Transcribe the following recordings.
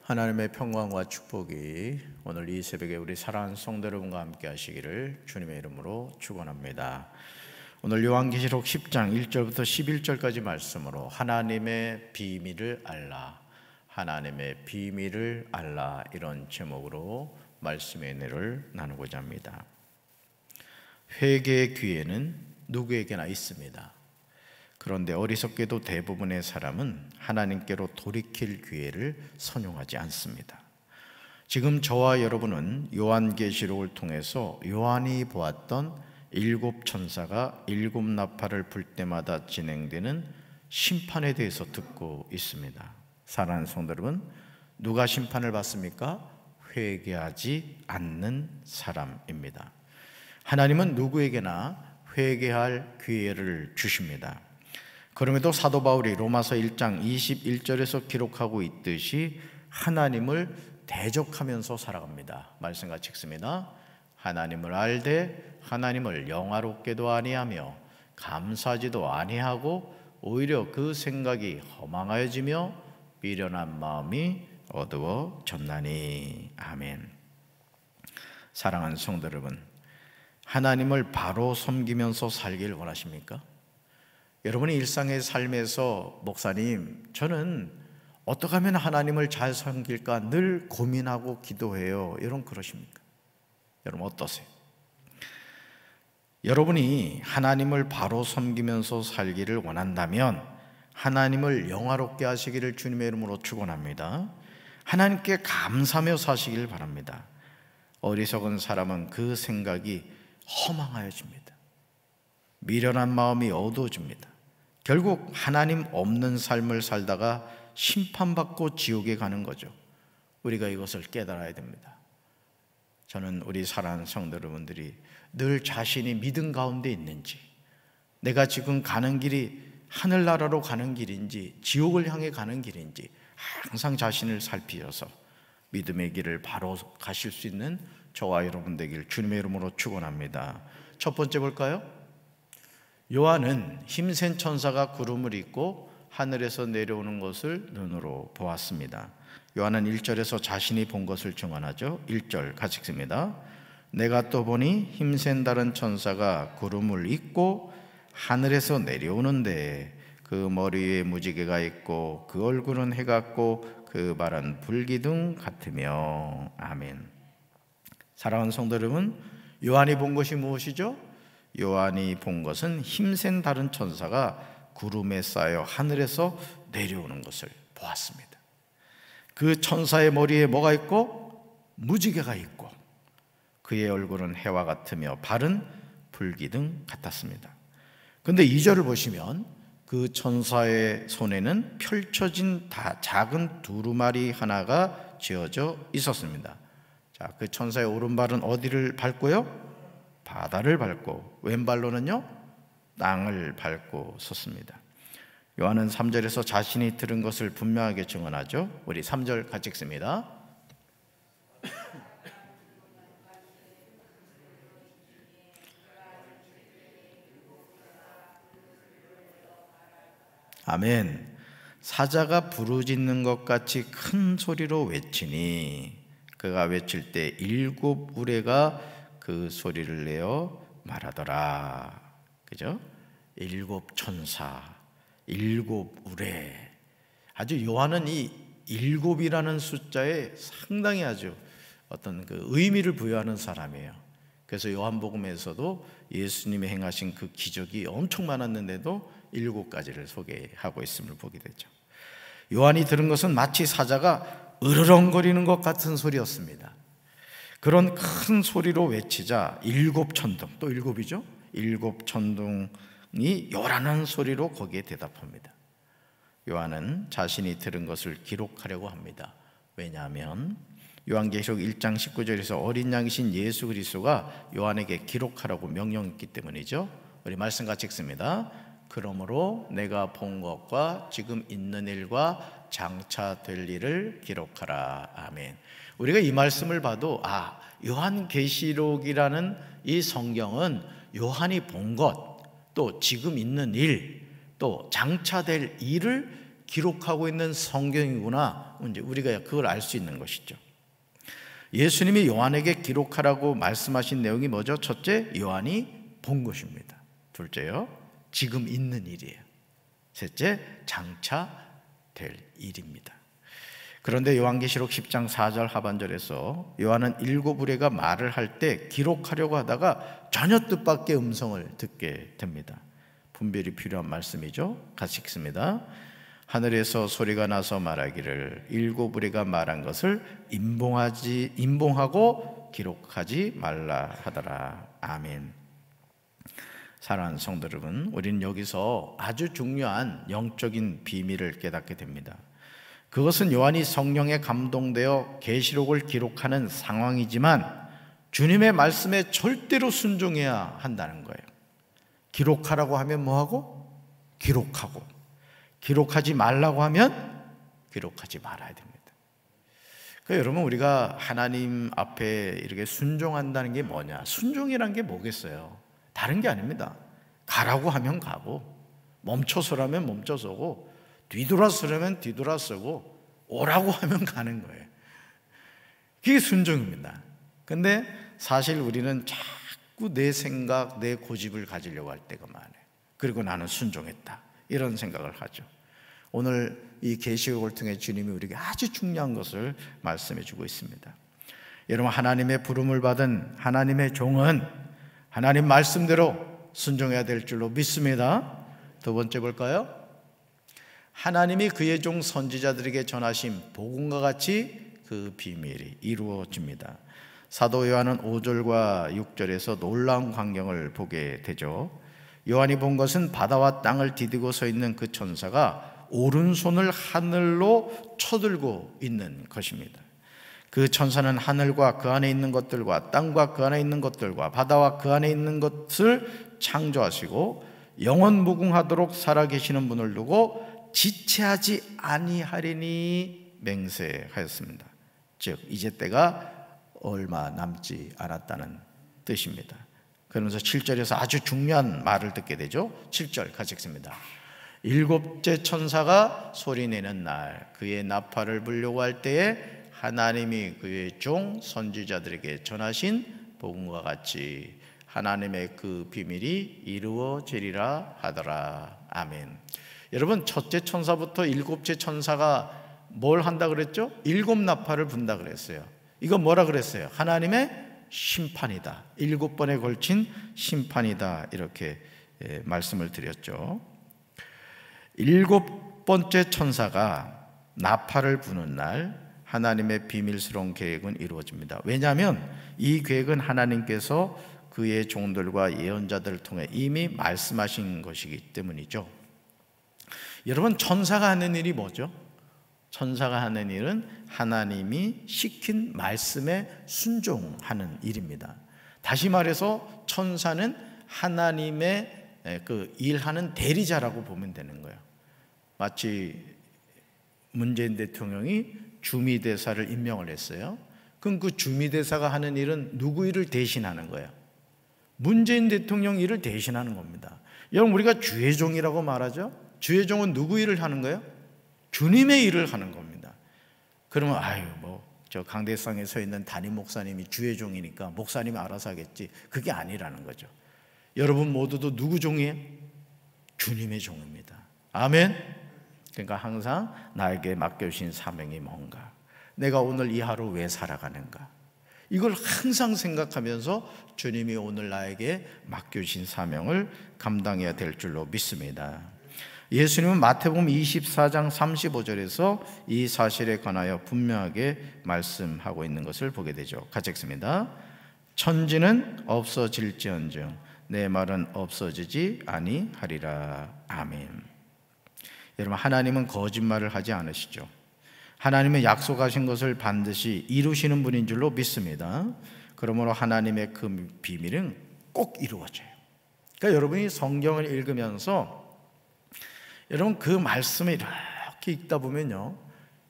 하나님의 평강과 축복이 오늘 이 새벽에 우리 사랑하는 성도 여러분과 함께 하시기를 주님의 이름으로 축원합니다. 오늘 요한계시록 10장 1절부터 11절까지 말씀으로 하나님의 비밀을 알라, 하나님의 비밀을 알라, 이런 제목으로 말씀의 은혜를 나누고자 합니다. 회개의 기회는 누구에게나 있습니다. 그런데 어리석게도 대부분의 사람은 하나님께로 돌이킬 기회를 선용하지 않습니다. 지금 저와 여러분은 요한계시록을 통해서 요한이 보았던 7 천사가 7 나팔을 불 때마다 진행되는 심판에 대해서 듣고 있습니다. 사랑하는 성도 여러분, 누가 심판을 받습니까? 회개하지 않는 사람입니다. 하나님은 누구에게나 회개할 기회를 주십니다. 그럼에도 사도 바울이 로마서 1장 21절에서 기록하고 있듯이 하나님을 대적하면서 살아갑니다. 말씀 같이 읽습니다. 하나님을 알되 하나님을 영화롭게도 아니하며 감사하지도 아니하고 오히려 그 생각이 허망하여지며 미련한 마음이 어두워졌나니. 아멘. 사랑하는 성도 여러분, 하나님을 바로 섬기면서 살길 원하십니까? 여러분의 일상의 삶에서 목사님, 저는 어떻게 하면 하나님을 잘 섬길까 늘 고민하고 기도해요, 여러분 그러십니까? 여러분 어떠세요? 여러분이 하나님을 바로 섬기면서 살기를 원한다면 하나님을 영화롭게 하시기를 주님의 이름으로 축원합니다. 하나님께 감사하며 사시길 바랍니다. 어리석은 사람은 그 생각이 허망하여집니다. 미련한 마음이 어두워집니다. 결국 하나님 없는 삶을 살다가 심판받고 지옥에 가는 거죠. 우리가 이것을 깨달아야 됩니다. 저는 우리 사랑하는 성도 여러분들이 늘 자신이 믿음 가운데 있는지, 내가 지금 가는 길이 하늘나라로 가는 길인지 지옥을 향해 가는 길인지 항상 자신을 살피셔서 믿음의 길을 바로 가실 수 있는 저와 여러분 되길 주님의 이름으로 축원합니다. 첫 번째 볼까요? 요한은 힘센 천사가 구름을 입고 하늘에서 내려오는 것을 눈으로 보았습니다. 요한은 1절에서 자신이 본 것을 증언하죠. 1절 같이 읽습니다. 내가 또 보니 힘센 다른 천사가 구름을 입고 하늘에서 내려오는데 그 머리에 무지개가 있고 그 얼굴은 해 같고 그 발은 불기둥 같으며. 아멘. 사랑하는 성도 여러분, 요한이 본 것이 무엇이죠? 요한이 본 것은 힘센 다른 천사가 구름에 쌓여 하늘에서 내려오는 것을 보았습니다. 그 천사의 머리에 뭐가 있고? 무지개가 있고 그의 얼굴은 해와 같으며 발은 불기둥 같았습니다. 그런데 2절을 보시면 그 천사의 손에는 펼쳐진 작은 두루마리 하나가 쥐어져 있었습니다. 자, 그 천사의 오른발은 어디를 밟고요? 바다를 밟고 왼발로는요 땅을 밟고 섰습니다. 요한은 3절에서 자신이 들은 것을 분명하게 증언하죠. 우리 3절 같이 읽습니다. 아멘. 사자가 부르짖는 것 같이 큰 소리로 외치니 그가 외칠 때 7 우레가 그 소리를 내어 말하더라. 그죠? 7 천사, 7 우레. 아주 요한은 이 7이라는 숫자에 상당히 아주 어떤 그 의미를 부여하는 사람이에요. 그래서 요한복음에서도 예수님이 행하신 그 기적이 엄청 많았는데도 7가지를 소개하고 있음을 보게 되죠. 요한이 들은 것은 마치 사자가 으르렁거리는 것 같은 소리였습니다. 그런 큰 소리로 외치자 7 천둥, 또 7이죠? 7 천둥이 요란한 소리로 거기에 대답합니다. 요한은 자신이 들은 것을 기록하려고 합니다. 왜냐하면 요한계시록 1장 19절에서 어린 양이신 예수 그리스도가 요한에게 기록하라고 명령했기 때문이죠. 우리 말씀 같이 읽습니다. 그러므로 내가 본 것과 지금 있는 일과 장차 될 일을 기록하라. 아멘. 우리가 이 말씀을 봐도 요한계시록이라는 이 성경은 요한이 본 것, 또 지금 있는 일, 또 장차 될 일을 기록하고 있는 성경이구나, 이제 우리가 그걸 알 수 있는 것이죠. 예수님이 요한에게 기록하라고 말씀하신 내용이 뭐죠? 첫째, 요한이 본 것입니다. 둘째요, 지금 있는 일이에요. 셋째, 장차 될 일입니다. 그런데 요한계시록 10장 4절 하반절에서 요한은 7부류가 말을 할 때 기록하려고 하다가 전혀 뜻밖의 음성을 듣게 됩니다. 분별이 필요한 말씀이죠. 같이 읽습니다. 하늘에서 소리가 나서 말하기를 7부류가 말한 것을 임봉하고 기록하지 말라 하더라. 아멘. 사랑하는 성도 여러분, 우리는 여기서 아주 중요한 영적인 비밀을 깨닫게 됩니다. 그것은 요한이 성령에 감동되어 계시록을 기록하는 상황이지만 주님의 말씀에 절대로 순종해야 한다는 거예요. 기록하라고 하면 뭐하고? 기록하고, 기록하지 말라고 하면 기록하지 말아야 됩니다. 그러니까 여러분, 우리가 하나님 앞에 이렇게 순종한다는 게 뭐냐? 순종이란 게 뭐겠어요? 다른 게 아닙니다. 가라고 하면 가고, 멈춰서라면 멈춰서고, 뒤돌아서라면 뒤돌아서고, 오라고 하면 가는 거예요. 그게 순종입니다. 근데 사실 우리는 자꾸 내 생각, 내 고집을 가지려고 할 때가 많아요. 그리고 나는 순종했다, 이런 생각을 하죠. 오늘 이 계시록을 통해 주님이 우리에게 아주 중요한 것을 말씀해 주고 있습니다. 여러분, 하나님의 부름을 받은 하나님의 종은 하나님 말씀대로 순종해야 될 줄로 믿습니다. 두 번째 볼까요? 하나님이 그의 종 선지자들에게 전하신 복음과 같이 그 비밀이 이루어집니다. 사도 요한은 5절과 6절에서 놀라운 광경을 보게 되죠. 요한이 본 것은 바다와 땅을 디디고 서 있는 그 천사가 오른손을 하늘로 쳐들고 있는 것입니다. 그 천사는 하늘과 그 안에 있는 것들과 땅과 그 안에 있는 것들과 바다와 그 안에 있는 것을 창조하시고 영원 무궁하도록 살아계시는 분을 두고 지체하지 아니하리니 맹세하였습니다. 즉 이제 때가 얼마 남지 않았다는 뜻입니다. 그러면서 7절에서 아주 중요한 말을 듣게 되죠. 7절 같이 읽습니다. 일곱째 천사가 소리내는 날 그의 나팔을 불려고 할 때에 하나님이 그의 종 선지자들에게 전하신 복음과 같이 하나님의 그 비밀이 이루어지리라 하더라. 아멘. 여러분, 첫째 천사부터 일곱째 천사가 뭘 한다 그랬죠? 7나팔을 분다 그랬어요. 이거 뭐라 그랬어요? 하나님의 심판이다. 7번에 걸친 심판이다. 이렇게 말씀을 드렸죠. 7번째 천사가 나팔을 부는 날 하나님의 비밀스러운 계획은 이루어집니다. 왜냐하면 이 계획은 하나님께서 그의 종들과 예언자들을 통해 이미 말씀하신 것이기 때문이죠. 여러분, 천사가 하는 일이 뭐죠? 천사가 하는 일은 하나님이 시킨 말씀에 순종하는 일입니다. 다시 말해서 천사는 하나님의 그 일하는 대리자라고 보면 되는 거예요. 마치 문재인 대통령이 주미대사를 임명을 했어요. 그럼 그 주미대사가 하는 일은 누구 일을 대신하는 거예요? 문재인 대통령 일을 대신하는 겁니다. 여러분, 우리가 주의 종이라고 말하죠. 주의 종은 누구 일을 하는 거예요? 주님의 일을 하는 겁니다. 그러면 저 강대상에 서 있는 담임 목사님이 주의 종이니까 목사님이 알아서 하겠지. 그게 아니라는 거죠. 여러분 모두도 누구 종이에요? 주님의 종입니다. 아멘. 그러니까 항상 나에게 맡겨주신 사명이 뭔가, 내가 오늘 이 하루 왜 살아가는가, 이걸 항상 생각하면서 주님이 오늘 나에게 맡겨주신 사명을 감당해야 될 줄로 믿습니다. 예수님은 마태복음 24장 35절에서 이 사실에 관하여 분명하게 말씀하고 있는 것을 보게 되죠. 같이 읽습니다. 천지는 없어질지언정 내 말은 없어지지 아니하리라. 아멘. 여러분, 하나님은 거짓말을 하지 않으시죠. 하나님은 약속하신 것을 반드시 이루시는 분인 줄로 믿습니다. 그러므로 하나님의 그 비밀은 꼭 이루어져요. 그러니까 여러분이 성경을 읽으면서 여러분 그 말씀을 이렇게 읽다 보면요,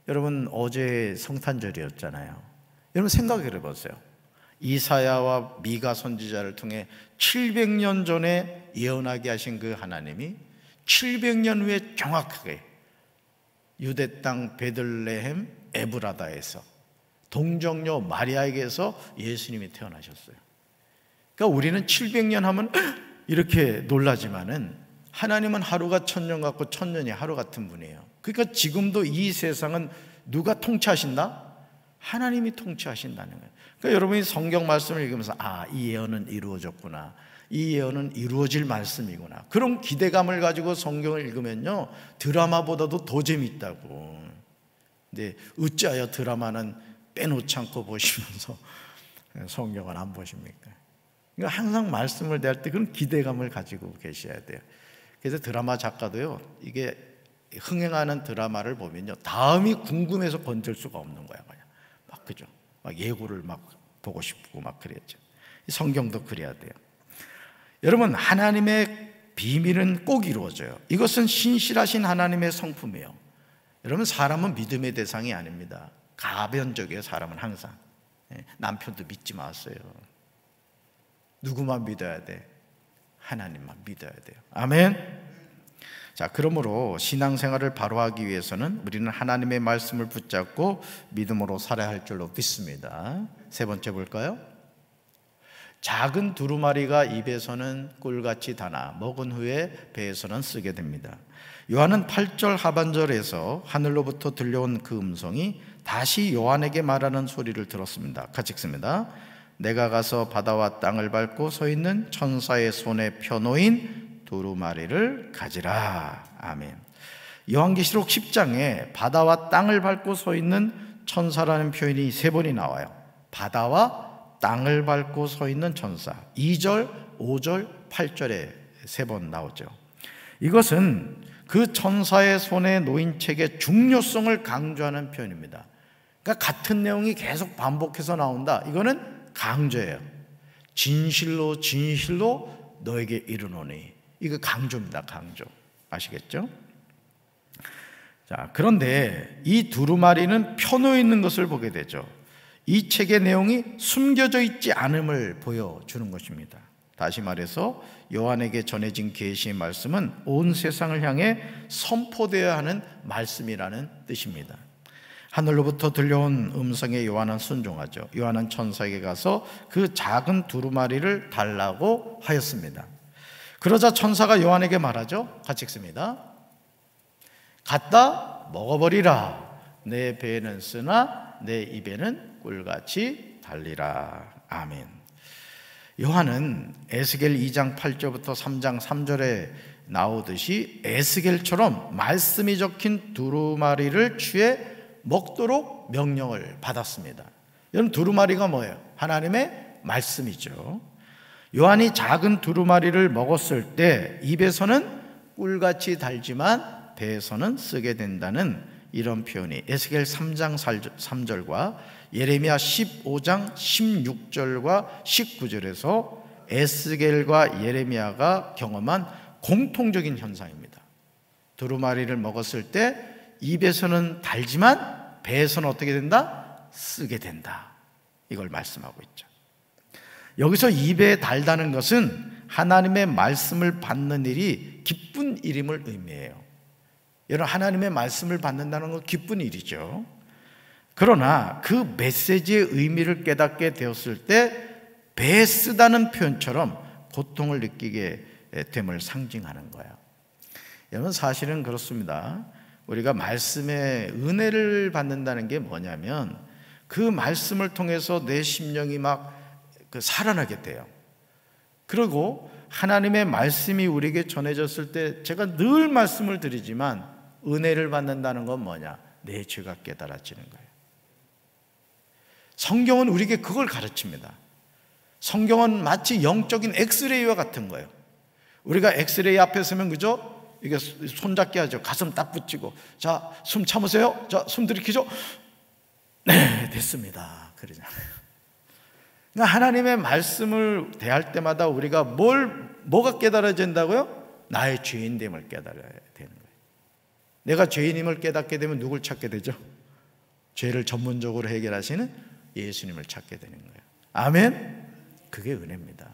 여러분 어제 성탄절이었잖아요. 여러분 생각해 보세요. 이사야와 미가 선지자를 통해 700년 전에 예언하게 하신 그 하나님이 700년 후에 정확하게 유대 땅 베들레헴 에브라다에서 동정녀 마리아에게서 예수님이 태어나셨어요. 그러니까 우리는 700년 하면 이렇게 놀라지만은 하나님은 하루가 천년 같고 천년이 하루 같은 분이에요. 그러니까 지금도 이 세상은 누가 통치하신다? 하나님이 통치하신다는 거예요. 그러니까 여러분이 성경 말씀을 읽으면서 이 예언은 이루어졌구나, 이 예언은 이루어질 말씀이구나, 그런 기대감을 가지고 성경을 읽으면요, 드라마보다도 더 재밌다고. 근데 어찌하여 드라마는 빼놓지 않고 보시면서 성경을 안 보십니까? 그러니까 항상 말씀을 대할 때 그런 기대감을 가지고 계셔야 돼요. 그래서 드라마 작가도요, 이게 흥행하는 드라마를 보면요, 다음이 궁금해서 건질 수가 없는 거야. 막 그죠? 막 예고를 막 보고 싶고 막 그랬죠. 성경도 그래야 돼요. 여러분, 하나님의 비밀은 꼭 이루어져요. 이것은 신실하신 하나님의 성품이에요. 여러분, 사람은 믿음의 대상이 아닙니다. 가변적이에요. 사람은 항상. 남편도 믿지 마세요. 누구만 믿어야 돼? 하나님만 믿어야 돼요. 아멘. 자, 그러므로 신앙생활을 바로 하기 위해서는 우리는 하나님의 말씀을 붙잡고 믿음으로 살아야 할 줄로 믿습니다. 세 번째 볼까요? 작은 두루마리가 입에서는 꿀같이 다나 먹은 후에 배에서는 쓰게 됩니다. 요한은 8절 하반절에서 하늘로부터 들려온 그 음성이 다시 요한에게 말하는 소리를 들었습니다. 같이 읽습니다. 내가 가서 바다와 땅을 밟고 서 있는 천사의 손에 펴놓인 두루마리를 가지라. 아멘. 요한계시록 10장에 바다와 땅을 밟고 서 있는 천사라는 표현이 3번이 나와요. 바다와 땅을 밟고 서 있는 천사. 2절, 5절, 8절에 3번 나오죠. 이것은 그 천사의 손에 놓인 책의 중요성을 강조하는 표현입니다. 그러니까 같은 내용이 계속 반복해서 나온다. 이거는 강조예요. 진실로 진실로 너에게 이르노니. 이거 강조입니다. 강조. 아시겠죠? 자, 그런데 이 두루마리는 펴놓여 있는 것을 보게 되죠. 이 책의 내용이 숨겨져 있지 않음을 보여주는 것입니다. 다시 말해서 요한에게 전해진 계시의 말씀은 온 세상을 향해 선포되어야 하는 말씀이라는 뜻입니다. 하늘로부터 들려온 음성에 요한은 순종하죠. 요한은 천사에게 가서 그 작은 두루마리를 달라고 하였습니다. 그러자 천사가 요한에게 말하죠. 같이 읽습니다. 갖다 먹어버리라. 내 배에는 쓰나 내 입에는 꿀같이 달리라. 아멘. 요한은 에스겔 2장 8절부터 3장 3절에 나오듯이 에스겔처럼 말씀이 적힌 두루마리를 취해 먹도록 명령을 받았습니다. 여러분, 두루마리가 뭐예요? 하나님의 말씀이죠. 요한이 작은 두루마리를 먹었을 때 입에서는 꿀같이 달지만 배에서는 쓰게 된다는 이런 표현이 에스겔 3장 3절과 예레미야 15장 16절과 19절에서 에스겔과 예레미야가 경험한 공통적인 현상입니다. 두루마리를 먹었을 때 입에서는 달지만 배에서는 어떻게 된다? 쓰게 된다. 이걸 말씀하고 있죠. 여기서 입에 달다는 것은 하나님의 말씀을 받는 일이 기쁜 일임을 의미해요. 여러분, 하나님의 말씀을 받는다는 건 기쁜 일이죠. 그러나 그 메시지의 의미를 깨닫게 되었을 때 배에 쓰다는 표현처럼 고통을 느끼게 됨을 상징하는 거예요. 여러분, 사실은 그렇습니다. 우리가 말씀의 은혜를 받는다는 게 뭐냐면 그 말씀을 통해서 내 심령이 막 살아나게 돼요. 그리고 하나님의 말씀이 우리에게 전해졌을 때 제가 늘 말씀을 드리지만 은혜를 받는다는 건 뭐냐? 내 죄가 깨달아지는 거예요. 성경은 우리에게 그걸 가르칩니다. 성경은 마치 영적인 엑스레이와 같은 거예요. 우리가 엑스레이 앞에 서면 그죠? 이게 손잡기 하죠. 가슴 딱 붙이고, 자, 숨 참으세요. 자, 숨 들이키죠. 네, 됐습니다. 그러잖아요. 그러니까 하나님의 말씀을 대할 때마다 우리가 뭐가 깨달아진다고요? 나의 죄인됨을 깨달아야 되는 거예요. 내가 죄인임을 깨닫게 되면 누굴 찾게 되죠? 죄를 전문적으로 해결하시는 예수님을 찾게 되는 거예요. 아멘? 그게 은혜입니다.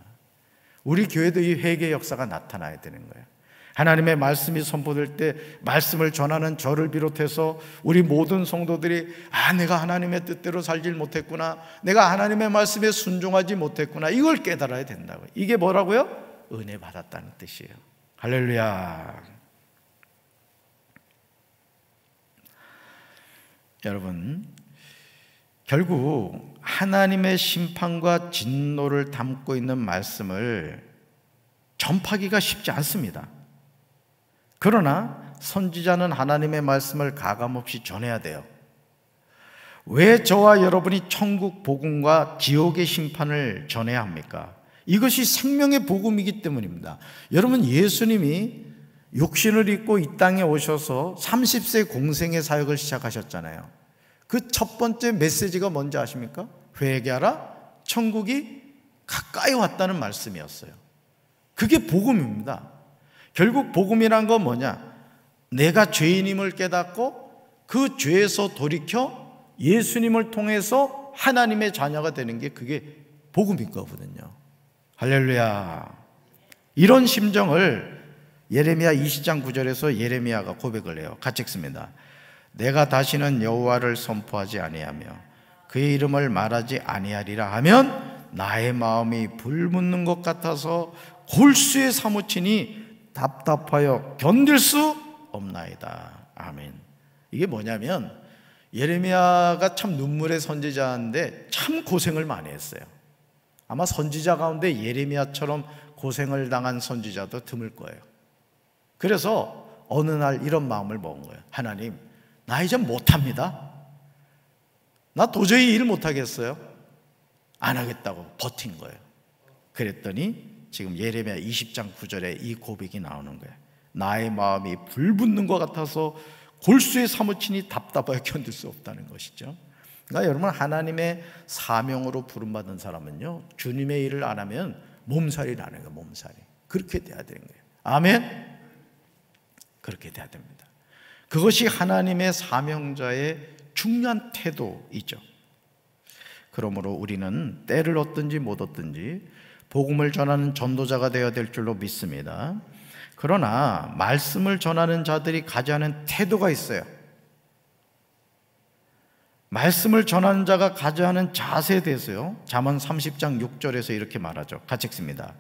우리 교회도 이 회개 역사가 나타나야 되는 거예요. 하나님의 말씀이 선포될 때 말씀을 전하는 저를 비롯해서 우리 모든 성도들이 내가 하나님의 뜻대로 살질 못했구나, 내가 하나님의 말씀에 순종하지 못했구나, 이걸 깨달아야 된다고요. 이게 뭐라고요? 은혜 받았다는 뜻이에요. 할렐루야. 여러분, 결국 하나님의 심판과 진노를 담고 있는 말씀을 전파하기가 쉽지 않습니다. 그러나 선지자는 하나님의 말씀을 가감없이 전해야 돼요. 왜 저와 여러분이 천국 복음과 지옥의 심판을 전해야 합니까? 이것이 생명의 복음이기 때문입니다. 여러분, 예수님이 육신을 입고 이 땅에 오셔서 30세 공생의 사역을 시작하셨잖아요. 그 첫 번째 메시지가 뭔지 아십니까? 회개하라, 천국이 가까이 왔다는 말씀이었어요. 그게 복음입니다. 결국 복음이란 건 뭐냐? 내가 죄인임을 깨닫고 그 죄에서 돌이켜 예수님을 통해서 하나님의 자녀가 되는 게 그게 복음인 거거든요. 할렐루야. 이런 심정을 예레미야 20장 9절에서 예레미야가 고백을 해요. 같이 읽습니다. 내가 다시는 여호와를 선포하지 아니하며 그의 이름을 말하지 아니하리라 하면 나의 마음이 불붙는 것 같아서 골수에 사무치니 답답하여 견딜 수 없나이다. 아멘. 이게 뭐냐면 예레미야가 참 눈물의 선지자인데 참 고생을 많이 했어요. 아마 선지자 가운데 예레미야처럼 고생을 당한 선지자도 드물 거예요. 그래서 어느 날 이런 마음을 먹은 거예요. 하나님, 나 이제 못합니다. 나 도저히 일 못하겠어요. 안 하겠다고 버틴 거예요. 그랬더니 지금 예레미야 20장 9절에 이 고백이 나오는 거예요. 나의 마음이 불붙는 것 같아서 골수에 사무치니 답답하여 견딜 수 없다는 것이죠. 그러니까 여러분, 하나님의 사명으로 부름받은 사람은요, 주님의 일을 안 하면 몸살이 나는 거예요. 몸살이. 그렇게 돼야 되는 거예요. 아멘. 그렇게 돼야 됩니다. 그것이 하나님의 사명자의 중요한 태도이죠. 그러므로 우리는 때를 얻든지 못 얻든지 복음을 전하는 전도자가 되어야 될 줄로 믿습니다. 그러나 말씀을 전하는 자들이 가져야 하는 태도가 있어요. 말씀을 전하는 자가 가져야 하는 자세에 대해서요, 잠언 30장 6절에서 이렇게 말하죠. 같이 읽습니다.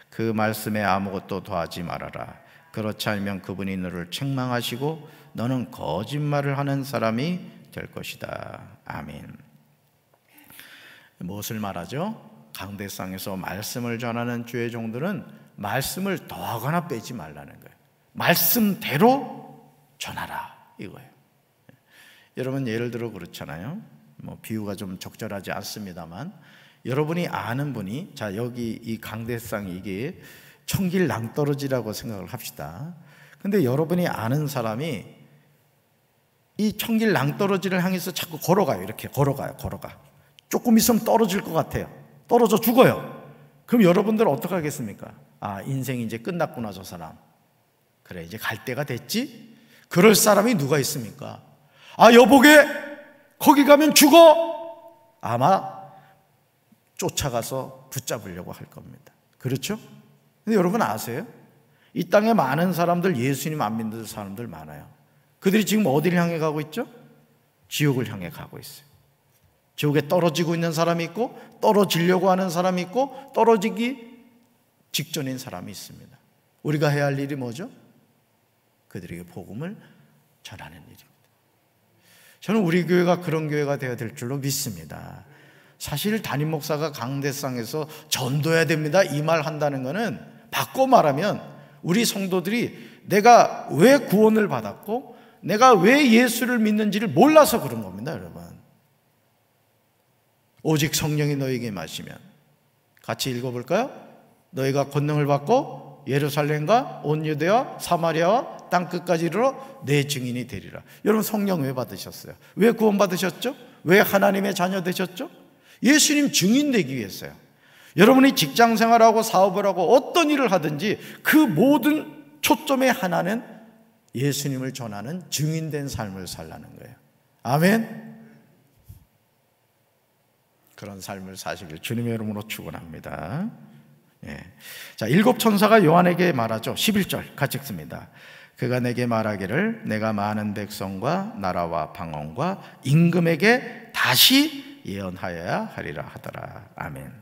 그 말씀에 아무것도 더하지 말아라. 그렇지 않으면 그분이 너를 책망하시고 너는 거짓말을 하는 사람이 될 것이다. 아멘. 무엇을 말하죠? 강대상에서 말씀을 전하는 주의 종들은 말씀을 더하거나 빼지 말라는 거예요. 말씀대로 전하라, 이거예요. 여러분, 예를 들어 그렇잖아요. 비유가 좀 적절하지 않습니다만, 여러분이 아는 분이, 자, 여기 이 강대상이 이게 청길 낭떠러지라고 생각을 합시다. 근데 여러분이 아는 사람이 이 청길 낭떠러지를 향해서 자꾸 걸어가요. 이렇게 걸어가. 조금 있으면 떨어질 것 같아요. 떨어져 죽어요. 그럼 여러분들은 어떻게 하겠습니까? 인생이 이제 끝났구나, 저 사람. 그래, 이제 갈 때가 됐지? 그럴 사람이 누가 있습니까? 여보게, 거기 가면 죽어! 아마 쫓아가서 붙잡으려고 할 겁니다. 그렇죠? 근데 여러분 아세요? 이 땅에 많은 사람들, 예수님 안 믿는 사람들 많아요. 그들이 지금 어디를 향해 가고 있죠? 지옥을 향해 가고 있어요. 지옥에 떨어지고 있는 사람이 있고, 떨어지려고 하는 사람이 있고, 떨어지기 직전인 사람이 있습니다. 우리가 해야 할 일이 뭐죠? 그들에게 복음을 전하는 일입니다. 저는 우리 교회가 그런 교회가 되어야 될 줄로 믿습니다. 사실 담임 목사가 강대상에서 전도해야 됩니다, 이 말 한다는 것은 바꿔 말하면 우리 성도들이 내가 왜 구원을 받았고 내가 왜 예수를 믿는지를 몰라서 그런 겁니다. 여러분, 오직 성령이 너에게 임하시면, 같이 읽어볼까요? 너희가 권능을 받고 예루살렘과 온 유대와 사마리아와 땅끝까지 이르러 내 증인이 되리라. 여러분, 성령 왜 받으셨어요? 왜 구원 받으셨죠? 왜 하나님의 자녀 되셨죠? 예수님 증인 되기 위해서요. 여러분이 직장 생활하고 사업을 하고 어떤 일을 하든지 그 모든 초점의 하나는 예수님을 전하는 증인된 삶을 살라는 거예요. 아멘. 그런 삶을 사시길 주님의 이름으로 축원합니다. 자, 7 천사가 요한에게 말하죠. 11절 같이 읽습니다. 그가 내게 말하기를 내가 많은 백성과 나라와 방언과 임금에게 다시 예언하여야 하리라 하더라. 아멘.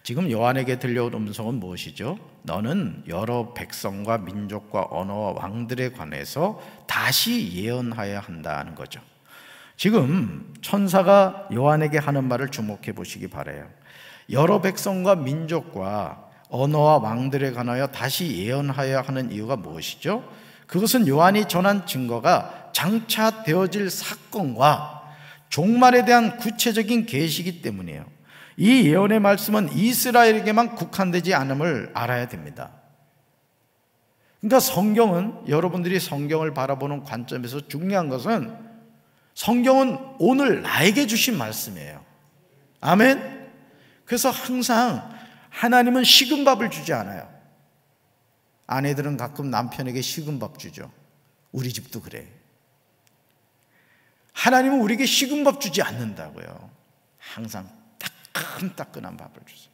지금 요한에게 들려온 음성은 무엇이죠? 너는 여러 백성과 민족과 언어와 왕들에 관해서 다시 예언하여야 한다는 거죠. 지금 천사가 요한에게 하는 말을 주목해 보시기 바라요. 여러 백성과 민족과 언어와 왕들에 관하여 다시 예언하여야 하는 이유가 무엇이죠? 그것은 요한이 전한 증거가 장차 되어질 사건과 종말에 대한 구체적인 계시이기 때문이에요. 이 예언의 말씀은 이스라엘에게만 국한되지 않음을 알아야 됩니다. 그러니까 성경은, 여러분들이 성경을 바라보는 관점에서 중요한 것은 성경은 오늘 나에게 주신 말씀이에요. 아멘. 그래서 항상 하나님은 식은 밥을 주지 않아요. 아내들은 가끔 남편에게 식은 밥 주죠. 우리 집도 그래. 하나님은 우리에게 식은 밥 주지 않는다고요. 항상 따끈따끈한 밥을 주세요.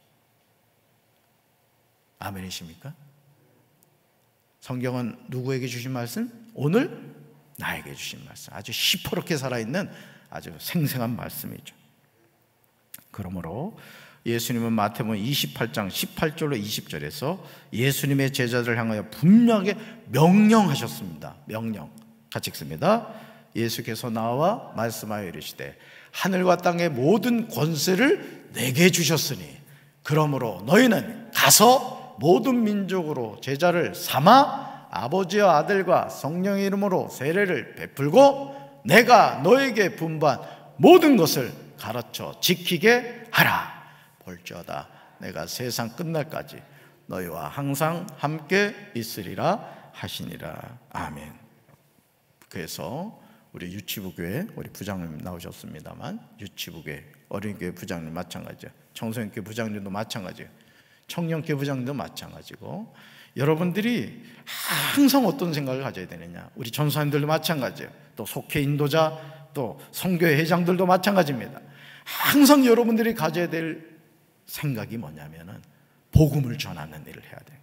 아멘이십니까? 성경은 누구에게 주신 말씀? 오늘 나에게 주신 말씀. 아주 시퍼렇게 살아있는 아주 생생한 말씀이죠. 그러므로 예수님은 마태복음 28장 18절로 20절에서 예수님의 제자들을 향하여 분명하게 명령하셨습니다. 명령. 같이 읽습니다. 예수께서 나와 말씀하여 이르시되 하늘과 땅의 모든 권세를 내게 주셨으니 그러므로 너희는 가서 모든 민족으로 제자를 삼아 아버지와 아들과 성령의 이름으로 세례를 베풀고 내가 너에게 분부한 모든 것을 가르쳐 지키게 하라. 볼지어다 내가 세상 끝날까지 너희와 항상 함께 있으리라 하시니라. 아멘. 그래서 우리 유치부교회 우리 부장님 나오셨습니다만 유치부교회 어린이교회 부장님 마찬가지예요. 청소년교회 부장님도 마찬가지예요. 청년교회 부장님도 마찬가지고 여러분들이 항상 어떤 생각을 가져야 되느냐. 우리 전사님들도 마찬가지예요. 또 속회 인도자 또 선교회 회장들도 마찬가지입니다. 항상 여러분들이 가져야 될 생각이 뭐냐면은 복음을 전하는 일을 해야 돼요.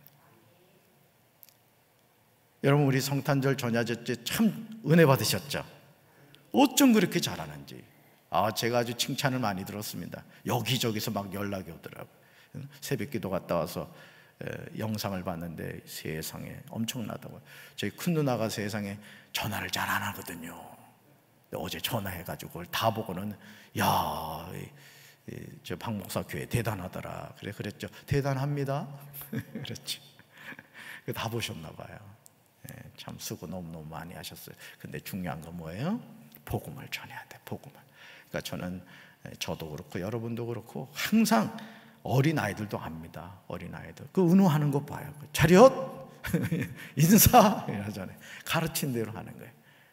여러분 우리 성탄절 전야제 때 참 은혜 받으셨죠? 어쩜 그렇게 잘하는지 제가 아주 칭찬을 많이 들었습니다. 여기저기서 막 연락이 오더라고요. 새벽기도 갔다 와서 영상을 봤는데 세상에 엄청나다고요. 저희 큰 누나가 세상에 전화를 잘 안 하거든요. 어제 전화해가지고 그걸 다 보고는 야, 저 박목사 교회 대단하더라. 그랬죠. 대단합니다. 그랬죠. 다 보셨나 봐요. 참 수고 너무너무 많이 하셨어요. 근데 중요한 건 뭐예요? 복음을 전해야 돼. 복음을. 그러니까 저는 저도 그렇고 여러분도 그렇고 항상 어린아이들도 압니다. 어린아이들 그 은호하는 거 봐요. 차렷 인사 이러잖아요. 가르친 대로 하는 거예요.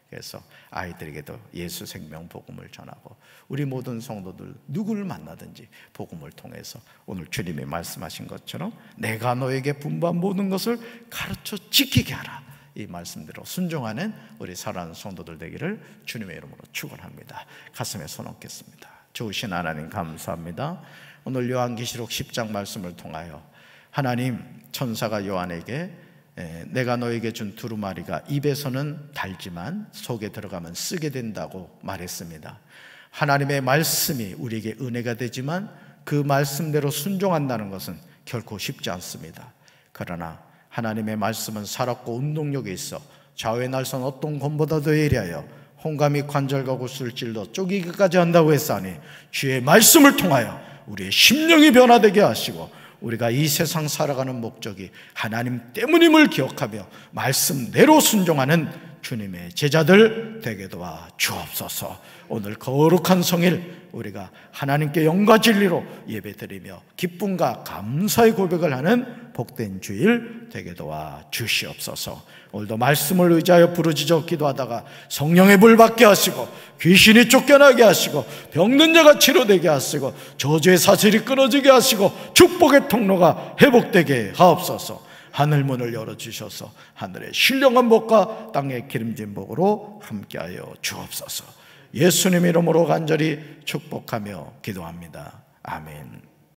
그래서 아이들에게도 예수 생명 복음을 전하고 우리 모든 성도들 누구를 만나든지 복음을 통해서 오늘 주님이 말씀하신 것처럼 내가 너에게 분부한 모든 것을 가르쳐 지키게 하라. 이 말씀대로 순종하는 우리 사랑하는 성도들 되기를 주님의 이름으로 축원합니다. 가슴에 손 얹겠습니다. 좋으신 하나님 감사합니다. 오늘 요한계시록 10장 말씀을 통하여 하나님 천사가 요한에게 내가 너에게 준 두루마리가 입에서는 달지만 속에 들어가면 쓰게 된다고 말했습니다. 하나님의 말씀이 우리에게 은혜가 되지만 그 말씀대로 순종한다는 것은 결코 쉽지 않습니다. 그러나 하나님의 말씀은 살았고 운동력이 있어 좌우의 날선 어떤 검보다도 예리하여 홍감이 관절과 구슬 찔러 쪼개기까지 한다고 했사니 주의 말씀을 통하여 우리의 심령이 변화되게 하시고 우리가 이 세상 살아가는 목적이 하나님 때문임을 기억하며 말씀대로 순종하는 주님의 제자들 되게 도와 주옵소서. 오늘 거룩한 성일 우리가 하나님께 영과 진리로 예배드리며 기쁨과 감사의 고백을 하는 복된 주일 되게 도와 주시옵소서. 오늘도 말씀을 의지하여 부르짖어 기도하다가 성령의 불 받게 하시고 귀신이 쫓겨나게 하시고 병든 자가 치료되게 하시고 저주의 사슬이 끊어지게 하시고 축복의 통로가 회복되게 하옵소서. 하늘문을 열어주셔서 하늘의 신령한 복과 땅의 기름진 복으로 함께하여 주옵소서. 예수님 이름으로 간절히 축복하며 기도합니다. 아멘.